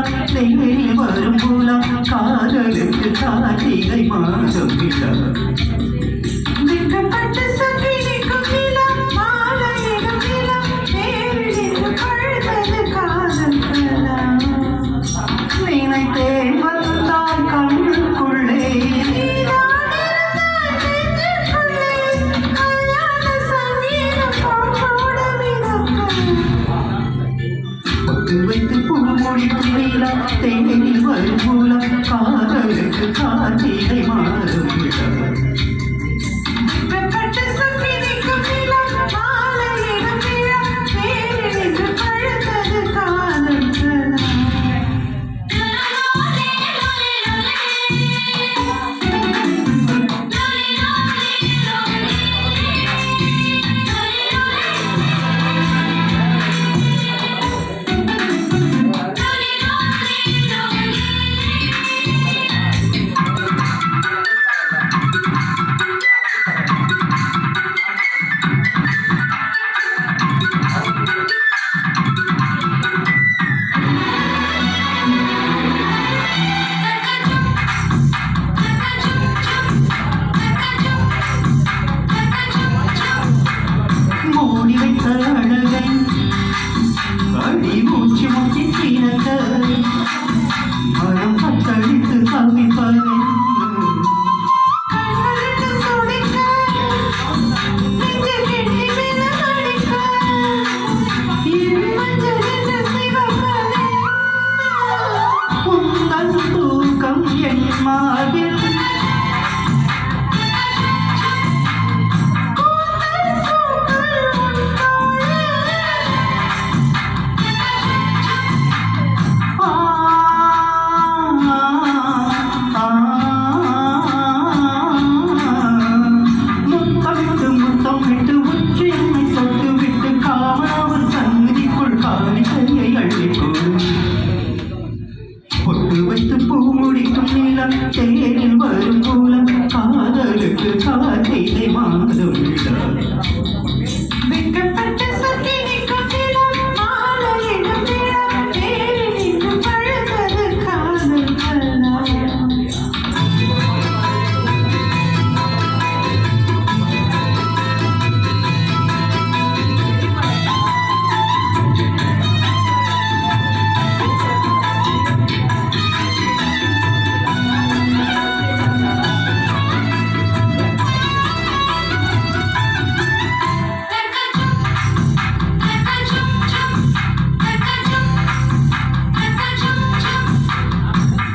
தேனில் வரும் பூலா காதலுக்கு கார்த்திகை மாதம் விழா வெட்கப்பட்டு சங்கிலிக்கும் நிலா மாலையிடும் நிலா நேரில் பழுதது காதல் கலா நினைத்தேன் வந்தால் கண்ணுக்குள்ளே வைத்து பூமொழிக்கும் நீலா தேனில் வரும் பூலா காதலுக்கு கார்த்திகை மாதம் விழா வெட்கப்பட்டு சங்கிலிக்கும் நிலா மாலையிடும் நிலா நேரில் பழுதது காதல் கலா மூடி வைத்த அழகை அடி மூச்சு முட்டி தீரக்க மரம் பத்தளித்து கவிப்பது உங்கள் தூக்கம் என் மார்பில் முத்தமிட்டு உற்று என்னை தொட்டுவிட்டு காவலாவல் சந்நிதிக்குள் காணிக்கையை அள்ளிக்கொடு பொட்டு வைத்து பூ முடிக்கும் நீளம் தேனில் வரும் பூலம் காதலுக்கு கார்த்திகை மாதம் விழா வெட்கப்பட்டு சங்கிலிக்கும் நிலா மாலையிடும் நிலா நேரில் பழுதது காதல் கலா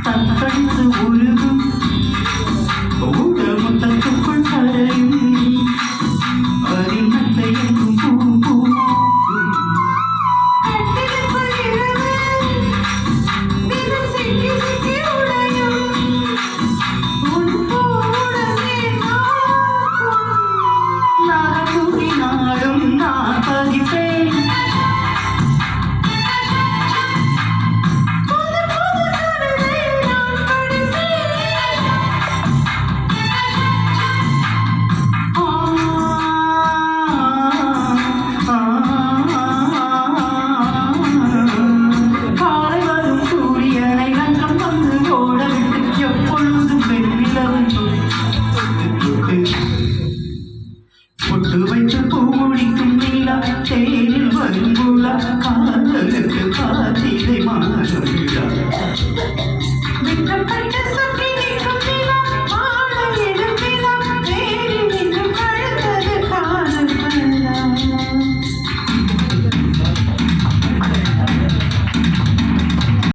தத்தளித்து உருகும் ஊடமுத்தத்துக்குள் கரையும் அறிமத்தை எங்கும் பூ பூக்கும் கட்டிலுக்குள் இரவு தினம் சிக்கி சிக்கி உடையும் உன் கூடவே நாக்கும் நான் கூறினாலும் நான் பதிப்பேன் புது புது கவிதை நான் படிப்பேன் காலை வரும் சூரியனை லங்கம் வந்து ஓடவிட்டு எப்பொழுதும் பெண்ணிலவன் பொட்டு வைத்து பூ முடிக்கும் நீலா